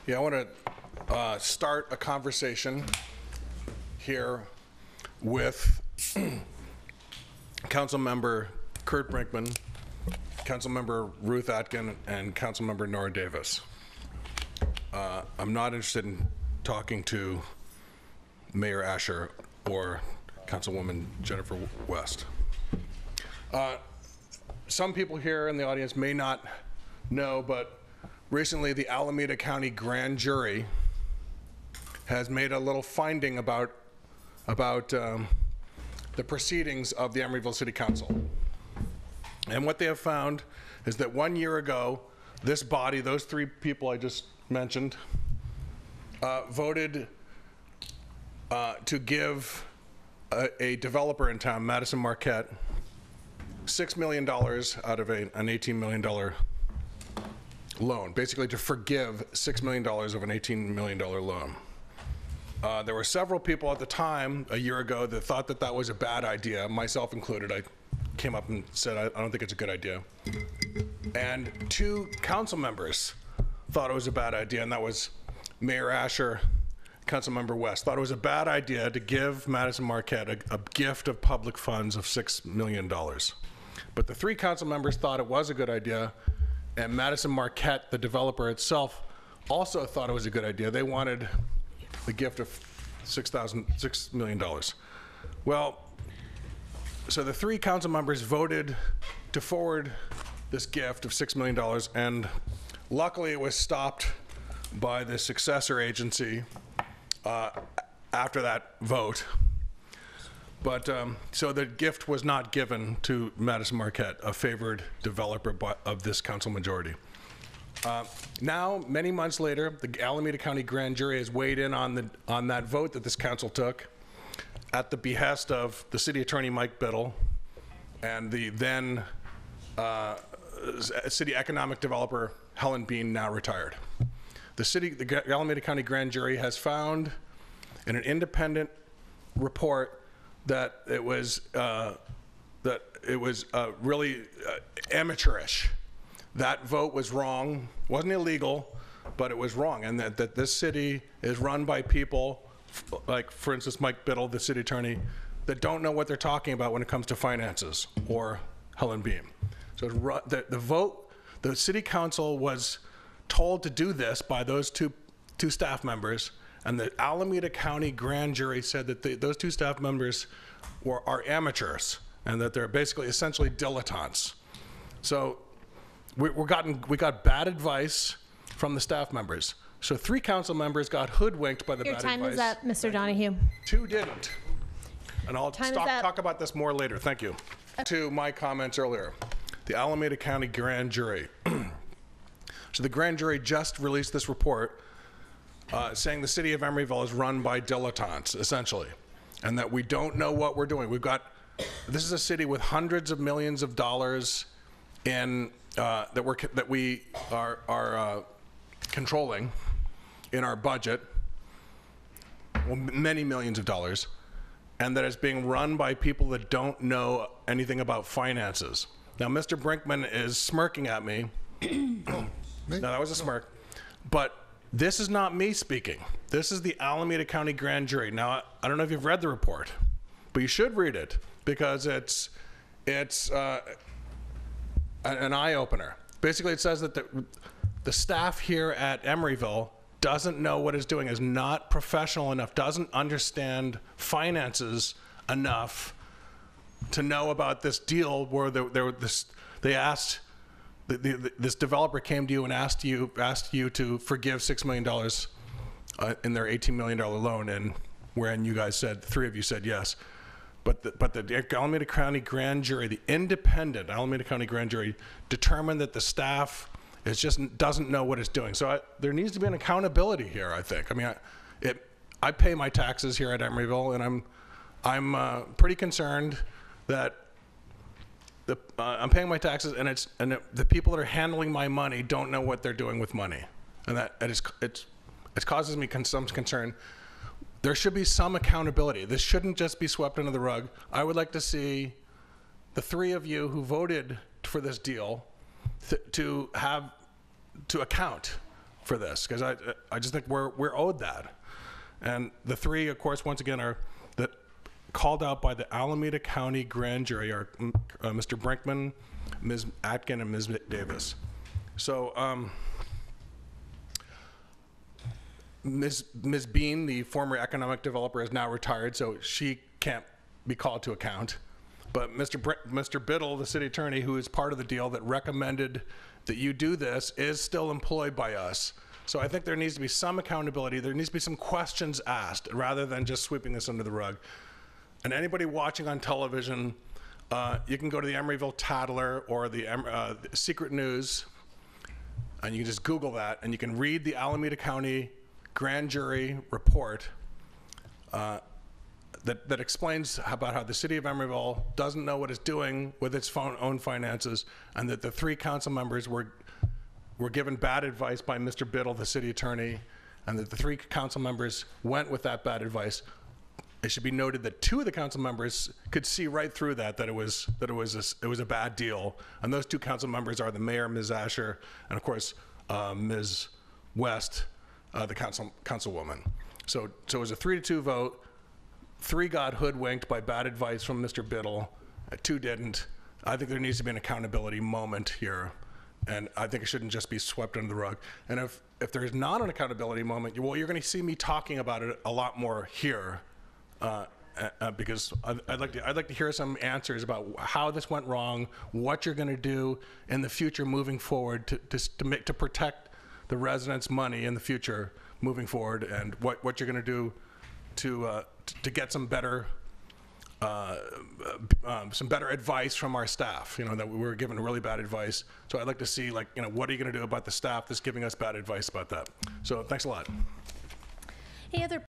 Yeah, I want to start a conversation here with Councilmember Kurt Brinkman, Councilmember Ruth Atkin, and Councilmember Nora Davis. I'm not interested in talking to Mayor Asher or Councilwoman Jennifer West. Some people here in the audience may not know, but recently the Alameda County Grand Jury has made a little finding about the proceedings of the Emeryville City Council. And what they have found is that 1 year ago, this body, those three people I just mentioned, voted to give a developer in town, Madison Marquette, $6 million out of an $18 million loan, basically to forgive $6 million of an $18 million loan. There were several people at the time, a year ago, that thought that that was a bad idea, myself included. I came up and said, I don't think it's a good idea. And two council members thought it was a bad idea, and that was Mayor Asher, Councilmember West, thought it was a bad idea to give Madison Marquette a gift of public funds of $6 million. But the three council members thought it was a good idea, and Madison Marquette, the developer itself, also thought it was a good idea. They wanted the gift of $6 million. Well, so the three council members voted to forward this gift of $6 million, and luckily it was stopped by the successor agency after that vote. But so the gift was not given to Madison Marquette, a favored developer of this council majority. Now, many months later, the Alameda County Grand Jury has weighed in on that vote that this council took at the behest of the city attorney, Mike Biddle, and the then city economic developer, Helen Bean, now retired. The Alameda County Grand Jury has found in an independent report that it was really amateurish. That vote was wrong. Wasn't illegal, but it was wrong, and that this city is run by people like, for instance, Mike Biddle, the city attorney, that don't know what they're talking about when it comes to finances, or Helen Beam. So the vote, the city council was told to do this by those two staff members, and the Alameda County Grand Jury said that those two staff members are amateurs, and that they're basically essentially dilettantes. So we got bad advice from the staff members. So three council members got hoodwinked by the bad advice. Your time is up, Mr. Donahue. Two didn't. And I'll talk about this more later. Thank you. To my comments earlier, the Alameda County Grand Jury. So the grand jury just released this report saying the city of Emeryville is run by dilettantes, essentially, and that we don't know what we're doing. This is a city with hundreds of millions of dollars in that we are controlling in our budget, well, many millions of dollars, and that is being run by people that don't know anything about finances. Now, Mr. Brinkman is smirking at me. No, that was a smirk. But this is not me speaking. This is the Alameda County Grand Jury. Now, I don't know if you've read the report, but you should read it, because it's an eye-opener. Basically, it says that the staff here at Emeryville doesn't know what it's doing, is not professional enough, doesn't understand finances enough to know about this deal where they asked, this developer came to you and asked you to forgive $6 million in their $18 million loan, and wherein you guys said, three of you said yes. But the Alameda County Grand Jury, the independent Alameda County Grand Jury, determined that the staff doesn't know what it's doing. So there needs to be an accountability here, I think. I mean, I pay my taxes here at Emeryville, and I'm pretty concerned that I'm paying my taxes, and the people that are handling my money don't know what they're doing with money, and it causes me some concern. There should be some accountability. This shouldn't just be swept under the rug. I would like to see the three of you who voted for this deal to account for this, because I just think we're owed that. And the three, of course, once again, are that called out by the Alameda County Grand Jury are Mr. Brinkman, Ms. Atkin, and Ms. Davis. So Ms. Bean, the former economic developer, is now retired, so she can't be called to account. But Mr. Biddle, the city attorney, who is part of the deal that recommended that you do this, is still employed by us. So I think there needs to be some accountability. There needs to be some questions asked rather than just sweeping this under the rug. And anybody watching on television, you can go to the Emeryville Tattler or the Secret News, and you can just Google that, and you can read the Alameda County Grand Jury report that explains about how the city of Emeryville doesn't know what it's doing with its own finances, and that the three council members were given bad advice by Mr. Biddle, the city attorney, and that the three council members went with that bad advice. It should be noted that two of the council members could see right through that it was a bad deal, and those two council members are the mayor, Ms. Asher, and of course Ms. West, the councilwoman. So it was a 3-2 vote. 3 got hoodwinked by bad advice from Mr. Biddle. 2 didn't. I think there needs to be an accountability moment here, and I think it shouldn't just be swept under the rug. And if there's not an accountability moment, well, you're going to see me talking about it a lot more here, because I'd like to hear some answers about how this went wrong, what you're going to do in the future moving forward to protect the residents' money in the future moving forward, and what you're going to do to get some better advice from our staff. You know, that we were given really bad advice. So I'd like to see, like, you know, what are you going to do about the staff that's giving us bad advice about that? So thanks a lot. Any other